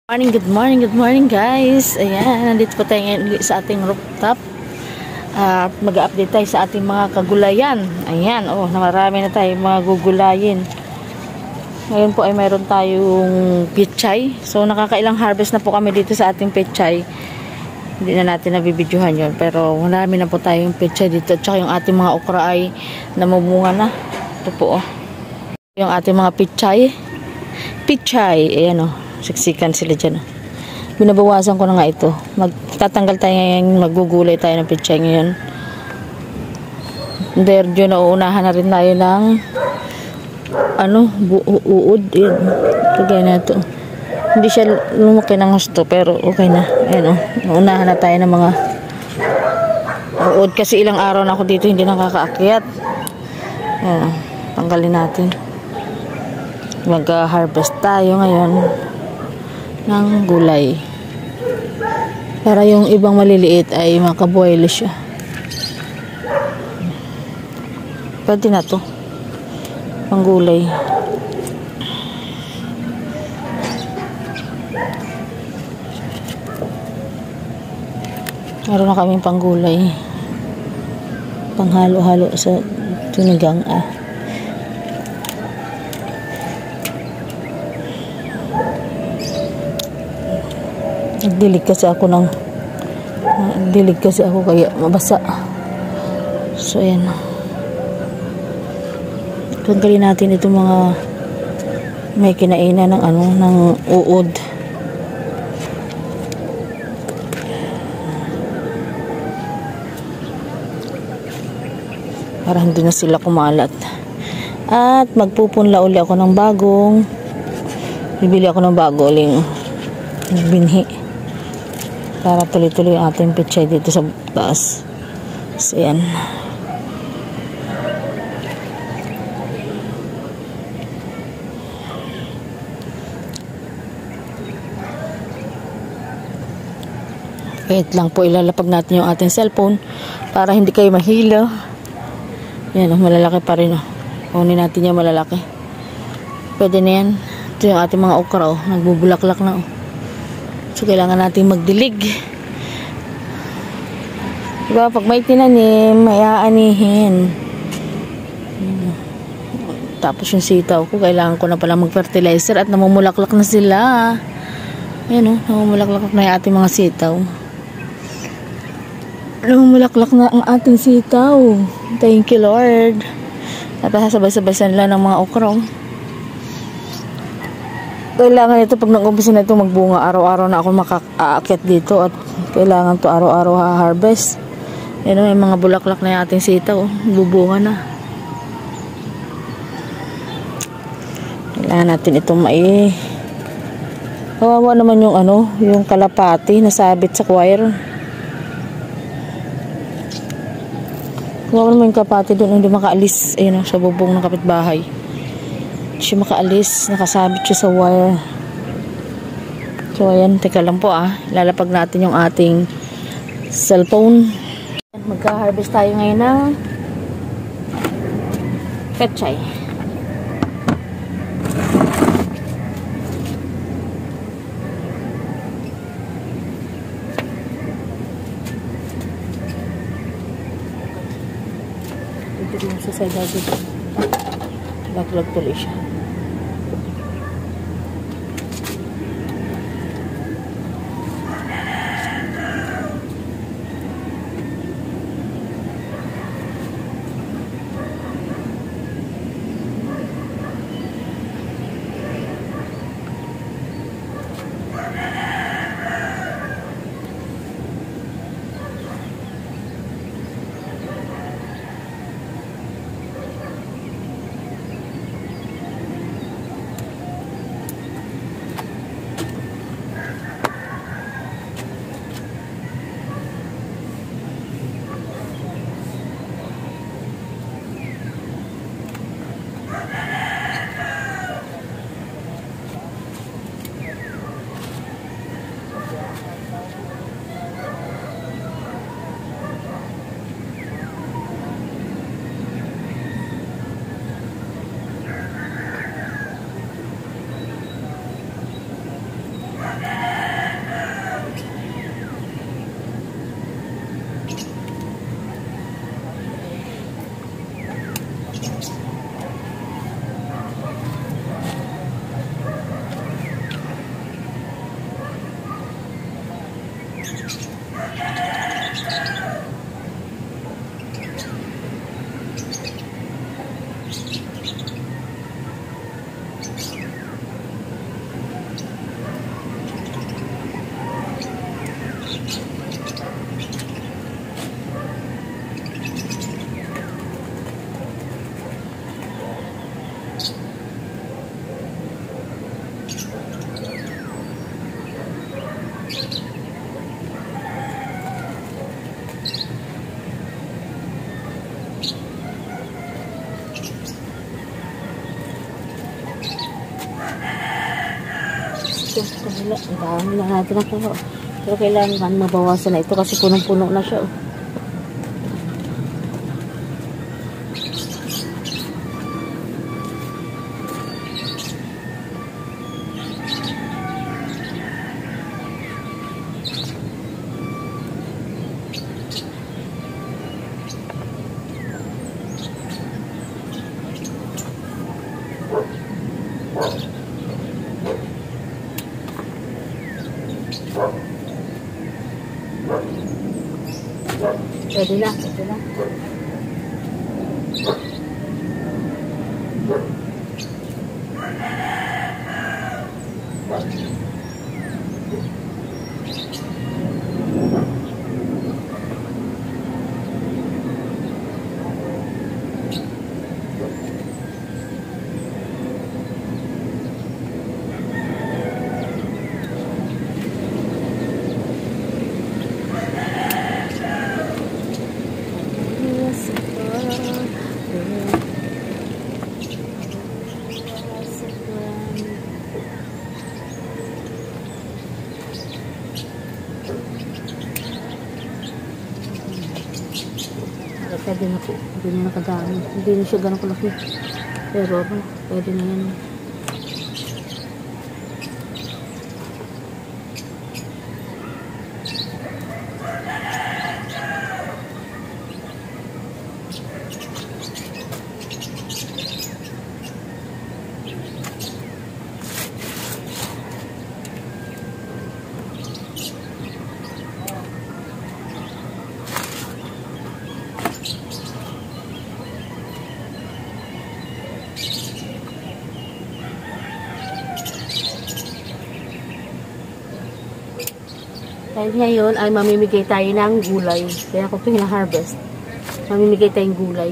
Good morning guys. Ayan, nandito po tayo ngayon sa ating rooftop. At mag-update tayo sa ating mga kagulayan. Ayan, marami na tayo mga gugulayin. Ngayon po ay mayroon tayong pechay. So nakakailang harvest na po kami dito sa ating pechay. Hindi na natin nabibidyohan yon, pero marami na po tayong pechay dito. Tsaka yung ating mga okra ay namumunga na. Ito po yung ating mga pechay. Ayan siksikan sila dyan. Binabawasan ko na nga ito. Magtatanggal tayo ngayon, magugulay tayo ng pechay ngayon. Derjo na uunahan na rin tayo ng uod. Yan. Kagaya na ito. Hindi siya lumaki ng gusto, pero okay na. Ayan uunahan na tayo ng mga uod kasi ilang araw na ako dito hindi nakakaakyat. Ayan. Tanggalin natin. Mag-harvest tayo ngayon ng gulay para yung ibang maliliit ay makabuelo siya. Pwede na to pang gulay. Meron na kaming pang gulay, pang halo-halo sa tunigang Dilig kasi ako kaya mabasa. So ayan. Tanggalin natin itong mga may kinainan ng uod. Para hindi na sila kumalat. At magpupunla uli ako ng bagong. Bibili ako ng bago uling binhi. Para tuloy-tuloy yung ating pechay dito sa taas. So, yan. Wait lang po, ilalapag natin yung ating cellphone para hindi kayo mahilo. Yan, malalaki pa rin. Kunin natin yung malalaki. Pwede na yan. Ito yung ating mga okra. Nagbubulaklak na. So, kailangan natin magdilig. Diba? Pag may tinanim, may aanihin. Tapos yung sitaw ko, kailangan ko na pala mag-fertilizer at namumulaklak na sila. Ayan namumulaklak na yung ating mga sitaw. Namumulaklak na ang ating sitaw. Thank you, Lord. At sabay-sabay sila ng mga okra. Kailangan ito pag nag-umpisa na ito magbunga, araw-araw na ako makaakyat dito at kailangan to araw-araw ha-harvest. Yan may mga bulaklak na yung ating sitaw, bubunga na. Kailangan natin itong kawawa naman yung kalapati na sabit sa wire. Kawawa naman yung kalapati doon, hindi makaalis sa bubong ng kapitbahay. Siya makaalis, nakasabit siya sa wire. So ayan, teka lang po lalapag natin yung ating cellphone. Magka-harvest tayo ngayon ng pechay. Ito din sa side dito. Laglag tuloy siya. Kabila, ang dami na natin ako. Pero kailangan mabawasan na ito kasi punong-puno na siya. Pwede na, pwede na. Pwede na po, hindi na nakadami, hindi na siya ganun kalaki, pero pwede na yan. Dahil ngayon ay mamimigay tayo ng gulay. Kaya kung ito hina-harvest, mamimigay tayong gulay.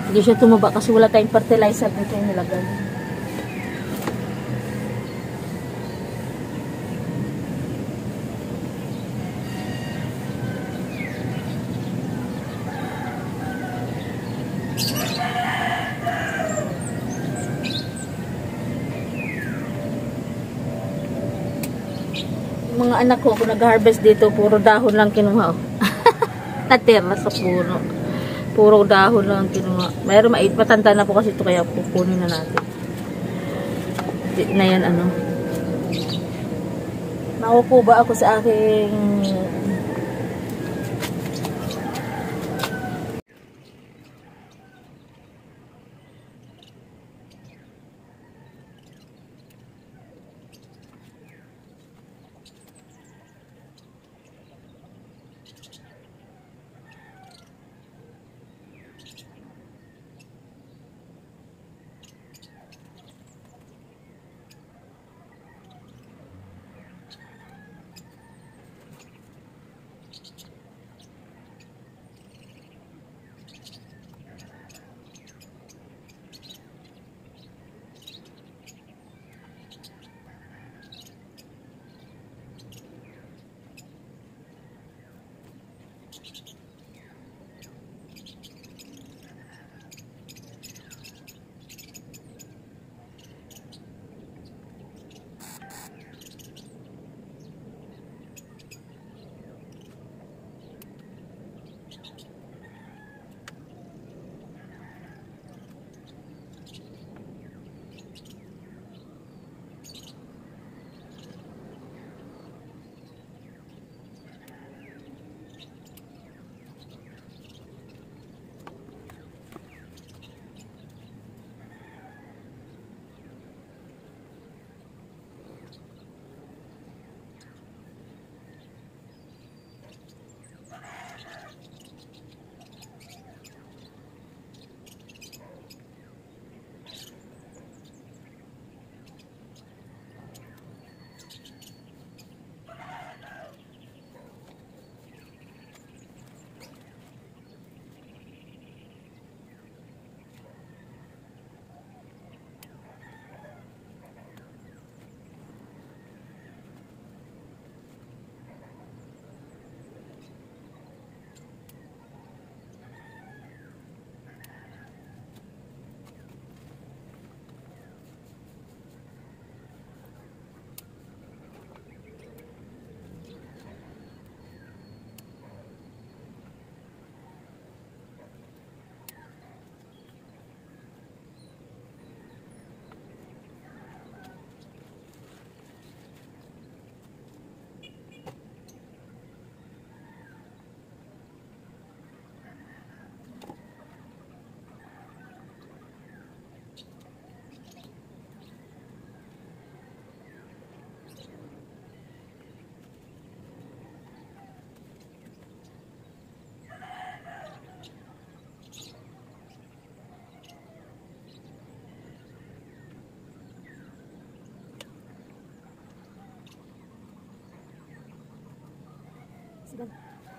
Hindi siya tumaba kasi wala tayong fertilizer dito yung nilagay. mga anak ko, kung nag-harvest dito, puro dahon lang kinuha. Oh. Natira sa puno. Puro dahon lang kinuha. Mayroon matanda na po kasi ito, kaya pupunin na natin. Di na yan, ano. Makukuba ako sa aking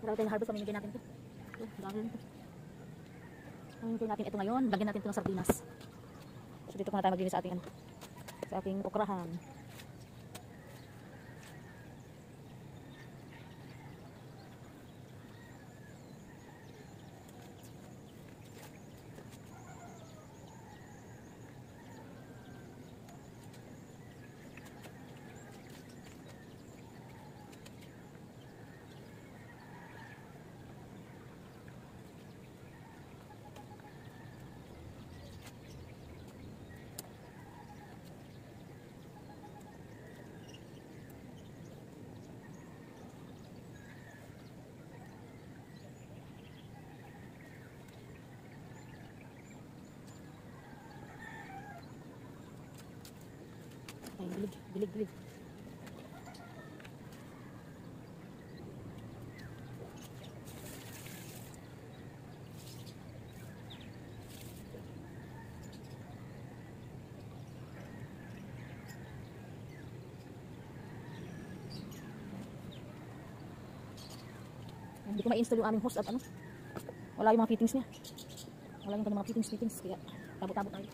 marami tayong harvest, pamimigay natin ito. Dami ito. Pamimigay natin ito ngayon. Lagyan natin ito ng sardinas. So dito muna tayo maglinis sa ating okrahan. Ay, bilig. Hindi ko ma-install yung aming host at ano. Wala yung mga fittings niya. Wala yung mga fittings. Kaya tabo-tabo tayo.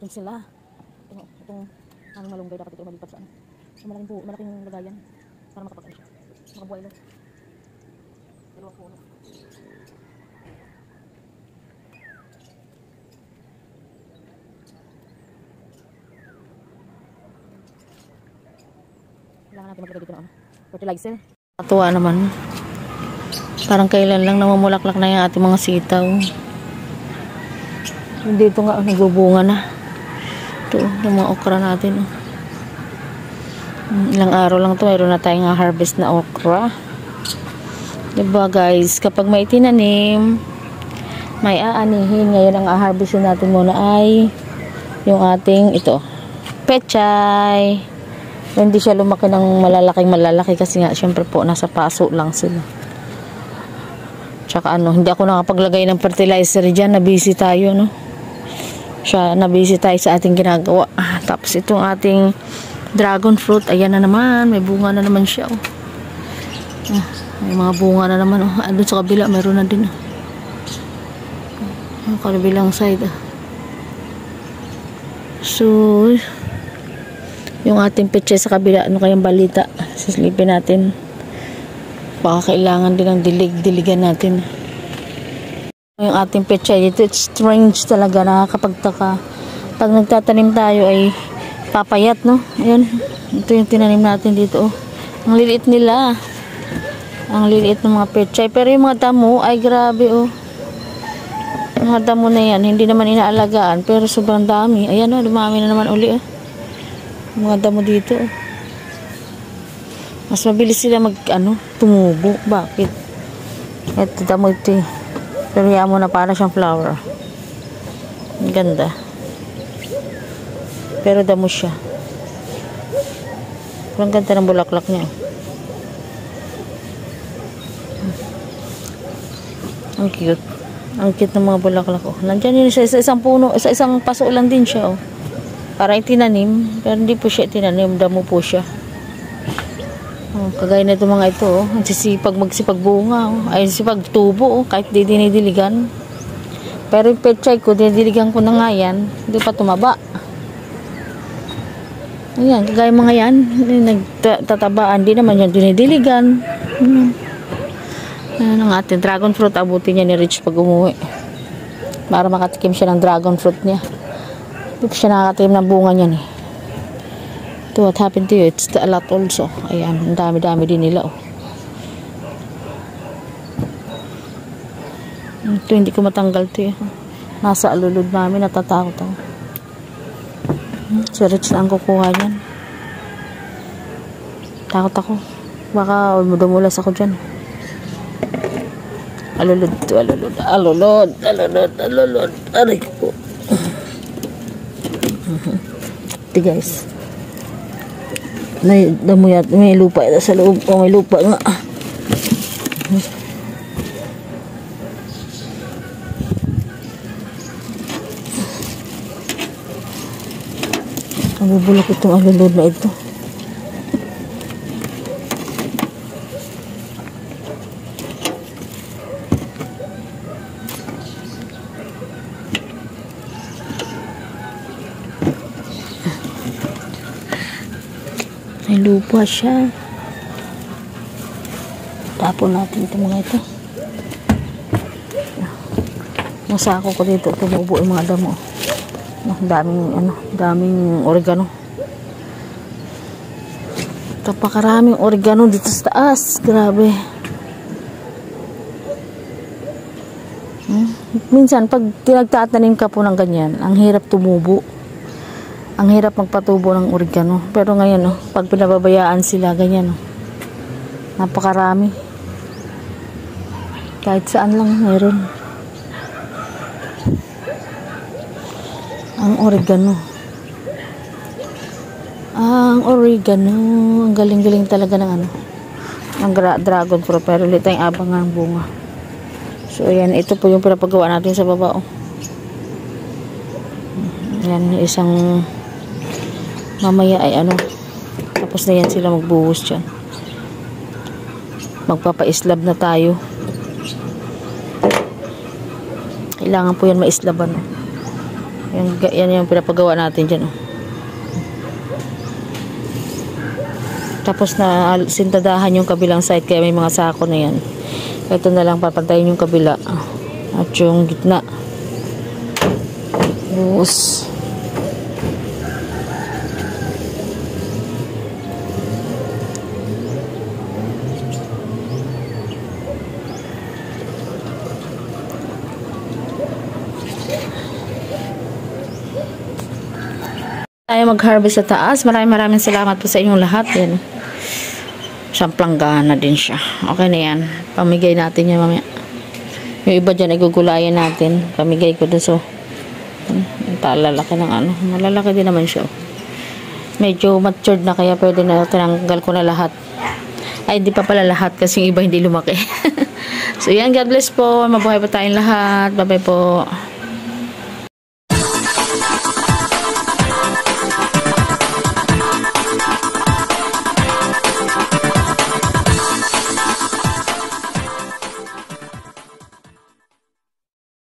Malamig sila. Itong malunggay dapat ito malipat sa ano. So, malaking lagayan para makapag-ano siya. Makabuhay lang. Dalawang puno. Kailangan natin maglagay dito ng fertilizer. Katuwa naman. Parang kailan lang namumulaklak na yung ating mga sitaw. Dito nga nagbubunga na. Ito yung mga okra natin. Ilang araw lang ito, mayroon na tayong harvest na okra. Diba guys, kapag may tinanim, may aanihin. Ngayon ang harvestin natin muna ay yung ating ito, pechay. Hindi siya lumaki ng malalaki kasi nga syempre po nasa paso lang sila. Tsaka ano, hindi ako nakapaglagay ng fertilizer dyan, nabisi tayo, no? Nabisi tayo sa ating ginagawa. Tapos itong ating dragon fruit, ayan na naman, may bunga na naman siya, oh. May mga bunga na naman, oh. Doon sa kabila meron na din, oh. Kabilang side, oh. So yung ating peche sa kabila, ano kayang balita? Sisilipin natin. Baka kailangan din ng diligan natin. Yung ating peche dito, it's strange talaga, nakakapagtaka. Pag nagtatanim tayo ay papayat, no? Ayan, ito yung tinanim natin dito, oh. Ang liliit nila. Ang liliit ng mga peche. Pero yung mga damo ay grabe, oh. Yung mga damo na yan, hindi naman inaalagaan, pero sobrang dami. Ayan, oh, dumami na naman uli, oh. Mga damo dito, oh. Mas mabilis sila tumubo. Bakit? Ito damo ito, eh. Pero yan mo na para siyang flower. Ang ganda. Pero damo siya. Ang ganda ng bulaklak niya. Ang cute. Ang cute ng mga bulaklak, oh. Nandiyan yun siya sa isang puno, sa isang paso lang din siya, oh. Parang itinanim, pero hindi po siya itinanim, damo po siya. Oh, kagaya na itong mga ito, oh. Magsipag bunga, oh. Ay sipag tubo, oh. Kahit di dinidiligan. Pero yung pechay ko, dinidiligan ko na nga yan, hindi pa tumaba. Ayan, kagaya mga yan, nagtatabaan, di naman yan dinidiligan. Ayan ang ating dragon fruit, abutin niya ni Rich pag umuwi. Para makatikim siya ng dragon fruit niya. Hindi siya nakakatikim ng bunga niyan, eh. Ito, what happened to you? It's a lot also. Ayan, ang dami-dami din nila, oh. Ito, hindi ko matanggal ito, eh. Nasa alulod namin, natatakot ako. Si Rich na ang kukuha niyan. Takot ako. Baka dumulas ako dyan. Alulod ito, alulod. Alulod, alulod, alulod. Aray ko. Ito guys. May lupa ito sa loob. Oh, may lupa nga. Ang bubulok itong alulod na ito. May lupa siya. Tapon natin ito mga ito. Masako ko dito. Tumubo yung mga damo. Daming oregano. Napakaraming oregano dito sa taas. Grabe. Minsan, pag tinagtatanim ka po ng ganyan, ang hirap tumubo. Ang hirap magpatubo ng oregano. Pero ngayon, no, pag pinababayaan sila, ganyan, no, napakarami. Kahit saan lang meron. Ang oregano. Ang oregano. Ang galing-galing talaga ng ng dragon fruit. Pero ulit tayong abang ng bunga. So, ayan. Ito po yung pinapagawa natin sa baba, oh. Ayan, isang mamaya ay tapos na yan sila magbuhos dyan. Magpapa-islab na tayo. Kailangan po yan maislaban. Yan yung pinapagawa natin dyan. Oh. Tapos na sintadahan yung kabilang side kaya may mga sako na yan. Ito na lang papantayin yung kabila at yung gitna. Buhos. Tayo mag-harvest sa taas. Maraming salamat po sa inyong lahat. Yan. Samplanggana din siya. Okay na yan. Pamigay natin yan mamaya. Yung iba dyan ay gugulayan natin. Pamigay ko doon. So, talalaki ng ano. Malalaki din naman siya. Medyo matured na kaya pwede na tinanggal ko na lahat. Ay, hindi pa pala lahat kasi yung iba hindi lumaki. So, yan. God bless po. Mabuhay pa tayong lahat. Bye-bye po.